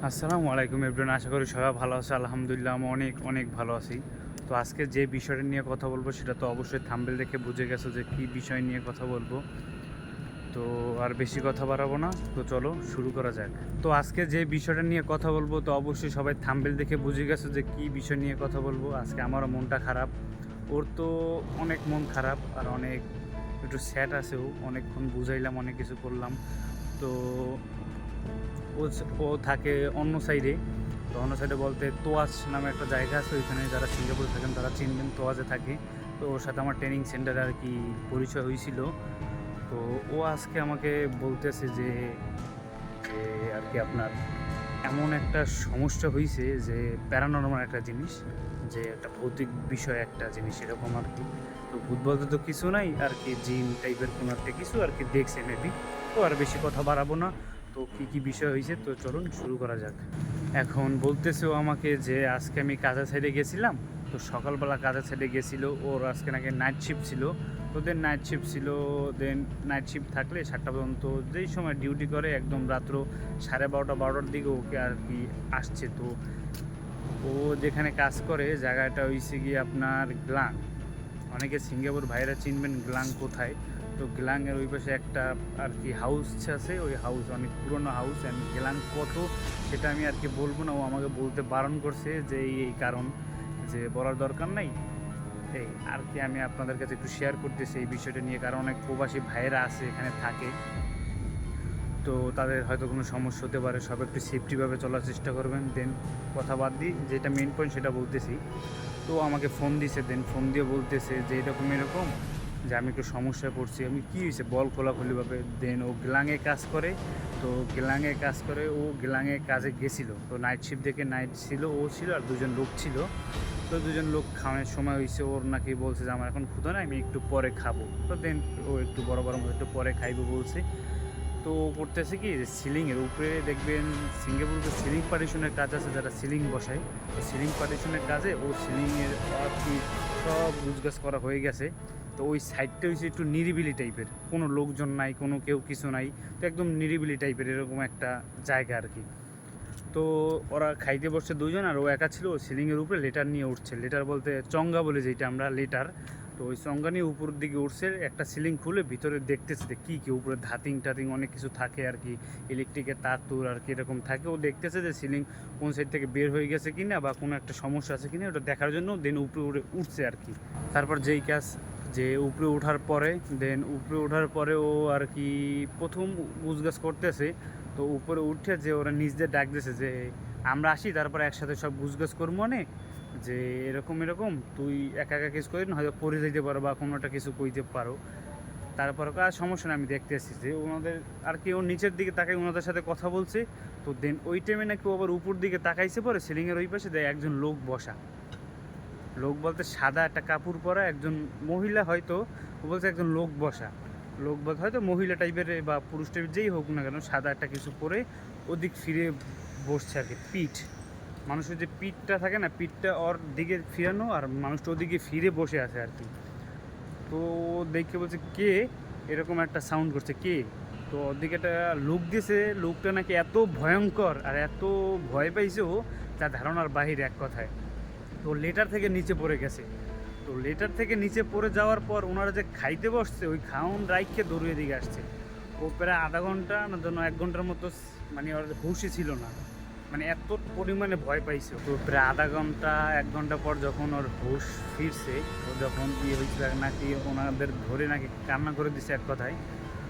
আসসালামু আলাইকুম এভরিওয়ান, আশা করি সবাই ভালো আছে। আলহামদুলিল্লাহ আমি অনেক অনেক ভালো আছি। তো আজকে যে বিষয়টা নিয়ে কথা বলবো সেটা তো অবশ্যই থাম্বনেল দেখে বুঝে গেছো যে কী বিষয় নিয়ে কথা বলবো। তো আর বেশি কথা বাড়াবো না, তো চলো শুরু করা যাক। তো আজকে যে বিষয়টা নিয়ে কথা বলবো তো অবশ্যই সবাই থাম্বনেল দেখে বুঝে গেছো যে কী বিষয় নিয়ে কথা বলবো। আজকে আমারও মনটা খারাপ, ওর তো অনেক মন খারাপ আর অনেক একটু স্যাড আছেও। অনেকক্ষণ বুঝাইলাম, অনেক কিছু করলাম। তো ও থাকে অন্য সাইডে। তো অন্য সাইডে বলতে তোয়াজ নামে একটা জায়গা আছে, ওইখানে যারা সিঙ্গাপুরে থাকেন তারা চিনবেন, তোয়াজে থাকে। তো ওর সাথে আমার ট্রেনিং সেন্টারে আর কি পরিচয় হয়েছিল। তো ও আজকে আমাকে বলতেছে যে যে আর কি আপনার এমন একটা সমস্যা হয়েছে যে প্যারানর্মাল একটা জিনিস, যে একটা ভৌতিক বিষয় একটা জিনিস এরকম আর কি। তো ভূত বলতে তো কিছু নাই আর কি, জিন টাইপের কোনো একটা কিছু আর কি দেখছে মেবি। তো আর বেশি কথা বাড়াবো না। তো কী কী বিষয় হয়েছে তো চলুন শুরু করা যাক। এখন বলতেছে ও আমাকে যে আজকে আমি কাজের সাইডে গেছিলাম। তো সকালবেলা কাজের সাইডে গেছিলো, ওর আজকে নাকি নাইট শিফট ছিল। তো দেন নাইট শিফট ছিল, দেন নাইট শিফট থাকলে 7টা পর্যন্ত যেই সময় ডিউটি করে একদম রাত্র 12:30-12টার দিকে ওকে আর কি আসছে। তো ও যেখানে কাজ করে জায়গাটা হইছে গিয়ে আপনার গ্লাং। অনেকে সিঙ্গাপুর ভাইরা চিনবেন গ্লাং কোথায়। তো গ্লাংয়ের ওই পাশে একটা আর কি হাউস আছে, ওই হাউস অনেক পুরনো হাউস। অ্যান্ড গ্লাং কত সেটা আমি আর কি বলবো না, ও আমাকে বলতে বারণ করছে যে এই কারণ, যে বলার দরকার নাই। এই আর কি আমি আপনাদের কাছে একটু শেয়ার করতেছি এই বিষয়টা নিয়ে, কারণ অনেক প্রবাসী ভাইয়েরা আছে এখানে থাকে। তো তাদের হয়তো কোনো সমস্যা হতে পারে, সব একটু সেফটিভাবে চলার চেষ্টা করবেন। দেন কথা বাদ দিই, যেটা মেন পয়েন্ট সেটা বলতেছি। তো আমাকে ফোন দিছে, দেন ফোন দিয়ে বলতেছে যে এরকম এরকম, যে আমি একটু সমস্যায় পড়ছি। আমি কী হয়েছে বল খোলাখুলিভাবে। দেন ও গ্লাংয়ে কাজ করে। তো গ্লাংয়ে কাজ করে, ও গ্লাংয়ে কাজে গেছিলো। তো নাইট শিফট দেখে নাইট ছিল, ও ছিল আর দুজন লোক ছিল। তো দুজন লোক খাওয়ানোর সময় হয়েছে, ওর নাকি বলছে যে আমার এখন ক্ষুধা নাই, আমি একটু পরে খাবো। তো দেন ও একটু বড় বড় মতো একটু পরে খাইবো বলছে। তো করতেছে কি যে সিলিংয়ের উপরে দেখবেন সিঙ্গাপুর তো সিলিং পার্টিশনের কাজ আছে, যারা সিলিং বসায়। তো সিলিং পার্টিশনের কাজে ও সিলিংয়ের আর কি সব গুজগাছ করা হয়ে গেছে। তো ওই সাইডটা হচ্ছে একটু নিরিবিলি টাইপের, কোনো লোকজন নাই, কোনো কেউ কিছু নাই। তো একদম নিরিবিলি টাইপের এরকম একটা জায়গা আর কি। তো ওরা খাইতে বসছে দুজন, আর ও একা ছিল। ও সিলিংয়ের উপরে লেটার নিয়ে উঠছে, লেটার বলতে চঙ্গা বলে যেটা আমরা লেটার। তো ওই চঙ্গা নিয়ে উপরের দিকে উঠছে, একটা সিলিং খুলে ভিতরে দেখতেছে যে কী কী উপরে ধাতিং টাতিং অনেক কিছু থাকে আর কি, ইলেকট্রিকের তার তুর আর কি এরকম থাকে। ও দেখতেছে যে সিলিং কোন সাইড থেকে বের হয়ে গেছে কিনা বা কোনো একটা সমস্যা আছে কিনা, ওটা দেখার জন্য দেন উপরে উঠছে আর কি। তারপর যেই কাজ, যে উপরে ওঠার পরে, দেন উপরে ওঠার পরে ও আর কি প্রথম গুজগাছ করতেছে। তো উপরে উঠে যে ওরা নিজদের ডাক দিয়েছে যে আমরা আসি, তারপরে একসাথে সব গুজগাছ করবো মানে, যে এরকম এরকম তুই একা একা কিছু করি না, হয়তো পড়ে যেতে পারো বা কোনোটা কিছু কইতে পারো। তারপর আর সমস্যা নেই, আমি দেখতে আসছি যে ওনাদের আর কি, ও নিচের দিকে তাকাই ওনাদের সাথে কথা বলছে। তো দেন ওই টাইমে নাকি ও আবার উপর দিকে তাকাইছে, পরে সিলিংয়ের ওই পাশে দেয় একজন লোক বসা। লোক বলতে সাদা একটা কাপড় পরা একজন মহিলা, হয়তো ও বলছে একজন লোক বসা। লোক বলতে হয়তো মহিলা টাইপের বা পুরুষ টাইপের যেই হোক না কেন, সাদা একটা কিছু পরে ওদিক ফিরে বসছে আর কি। পিঠ, মানুষের যে পিঠটা থাকে না, পিঠটা ওর দিকে ফিরানো আর মানুষটা ওদিকে ফিরে বসে আছে আর কি। তো দেখে বলছে কে, এরকম একটা সাউন্ড করছে কে। তো ওদিকে একটা লোক দিয়েছে, লোকটা নাকি এত ভয়ঙ্কর আর এত ভয় পাইছে ও, যা ধারণার বাহিরে এক কথায়। তো লেটার থেকে নিচে পড়ে গেছে। তো লেটার থেকে নিচে পড়ে যাওয়ার পর ওনারা যে খাইতে বসছে, ওই খাউন রাইখকে দৌড়িয়ে দিকে আসছে। ও প্রায় আধা ঘন্টা না জন্য 1 ঘন্টার মতো মানে ওর হুঁশই ছিল না, মানে এত পরিমাণে ভয় পাইছে। তো প্রায় আধা ঘন্টা 1 ঘন্টা পর যখন ওর হুঁশ ফিরছে, ও যখন ইয়ে হয়েছিল নাকি ওনাদের ধরে নাকি কান্না করে দিছে এক কথায়।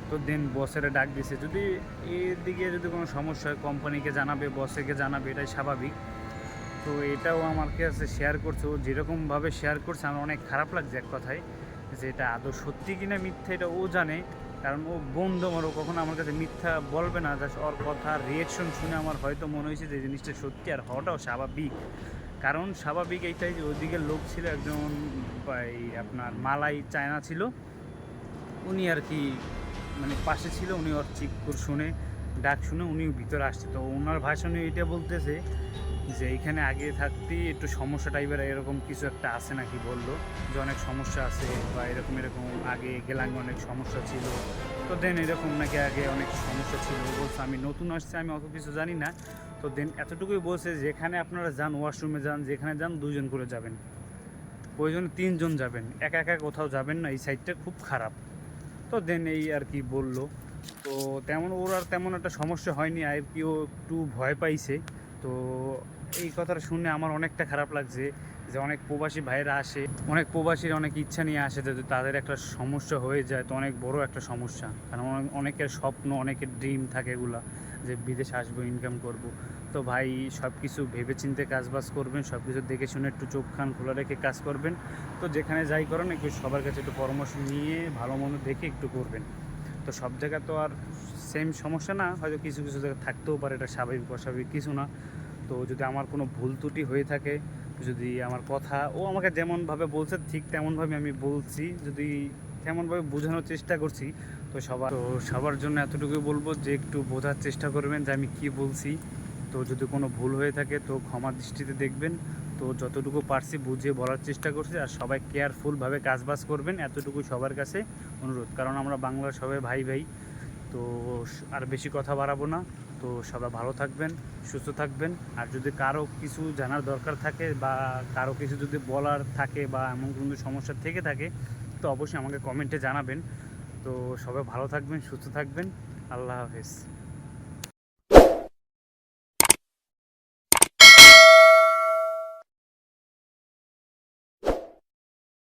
তো দেন বসেরা ডাক দিছে, যদি এদিকে যদি কোনো সমস্যা হয় কোম্পানিকে জানাবে, বসেকে জানাবে, এটাই স্বাভাবিক। তো এটাও আমার কাছে শেয়ার করছে, ও যেরকমভাবে শেয়ার করছে আমার অনেক খারাপ লাগছে এক কথায়। যে এটা আদৌ সত্যি কিনা মিথ্যা এটা ও জানে, কারণ ও বন্ধু আমার, ও কখনো আমার কাছে মিথ্যা বলবে না। জাস্ট ওর কথা রিয়েকশন শুনে আমার হয়তো মনে হয়েছে যে জিনিসটা সত্যি, আর হওয়াটাও স্বাভাবিক। কারণ স্বাভাবিক এইটাই যে ওইদিকে লোক ছিল একজন, এই আপনার মালাই চায়না ছিল, উনি আর কি মানে পাশে ছিল। উনি ওর চিৎকার শুনে, ডাক শুনে উনি ভিতরে আসছে। তো ওনার ভাষণে এটা বলতেছে যে এইখানে আগে থাকতেই একটু সমস্যা টাইপের এরকম কিছু একটা আছে নাকি, বললো যে অনেক সমস্যা আছে বা এরকম এরকম আগে গেলাম অনেক সমস্যা ছিল। তো দেন এরকম নাকি আগে অনেক সমস্যা ছিল। ও বলছে আমি নতুন আসছে, আমি অত কিছু জানি না। তো তো দেন এতটুকুই বলছে যেখানে আপনারা যান, ওয়াশরুমে যান, যেখানে যান 2জন করে যাবেন, প্রয়োজনে 3জন যাবেন, একা একা কোথাও যাবেন না, এই সাইডটা খুব খারাপ। তো দেন এই আর কি বললো। তো তেমন ওর আর তেমন একটা সমস্যা হয়নি, আর কি ও একটু ভয় পাইছে। তো এই কথাটা শুনে আমার অনেকটা খারাপ লাগছে যে অনেক প্রবাসী ভাইয়েরা আসে, অনেক প্রবাসীর অনেক ইচ্ছা নিয়ে আসে, যদি তাদের একটা সমস্যা হয়ে যায় তো অনেক বড় একটা সমস্যা। কারণ অনেকের স্বপ্ন, অনেকের ড্রিম থাকে এগুলা, যে বিদেশে আসবো, ইনকাম করব। তো ভাই সব কিছু ভেবেচিন্তে কাজবাজ করবেন, সব কিছু দেখে শুনে একটু চোখ কান খোলা রেখে কাজ করবেন। তো যেখানে যাই করেন একটু সবার কাছে একটু পরামর্শ নিয়ে ভালো মন্দ দেখে একটু করবেন। তো সব জায়গায় তো আর সেম সমস্যা না, হয়তো কিছু কিছু জায়গায় থাকতেও পারে, এটা স্বাভাবিক, অস্বাভাবিক কিছু না। তো যদি আমার কোনো ভুল ত্রুটি হয়ে থাকে, যদি আমার কথা ও আমাকে যেমনভাবে বলছে ঠিক তেমনভাবে আমি বলছি, যদি তেমনভাবে বোঝানোর চেষ্টা করছি, তো সবার জন্য এতটুকুই বলবো যে একটু বোঝার চেষ্টা করবেন যে আমি কি বলছি। তো যদি কোনো ভুল হয়ে থাকে তো ক্ষমা দৃষ্টিতে দেখবেন। তো যতটুকু পারছি বুঝিয়ে বলার চেষ্টা করছি, আর সবাই কেয়ারফুলভাবে কাজবাজ করবেন, এতটুকু সবার কাছে অনুরোধ। কারণ আমরা বাংলার সবাই ভাই ভাই। তো আর বেশি কথা বাড়াবো না। তো সবাই ভালো থাকবেন, সুস্থ থাকবেন। আর যদি কারো কিছু জানার দরকার থাকে বা কারো কিছু যদি বলার থাকে বা এমন কোনো সমস্যা থেকে থাকে, তো অবশ্যই আমাকে কমেন্টে জানাবেন। তো সবাই ভালো থাকবেন, সুস্থ থাকবেন। আল্লাহ হাফেজ।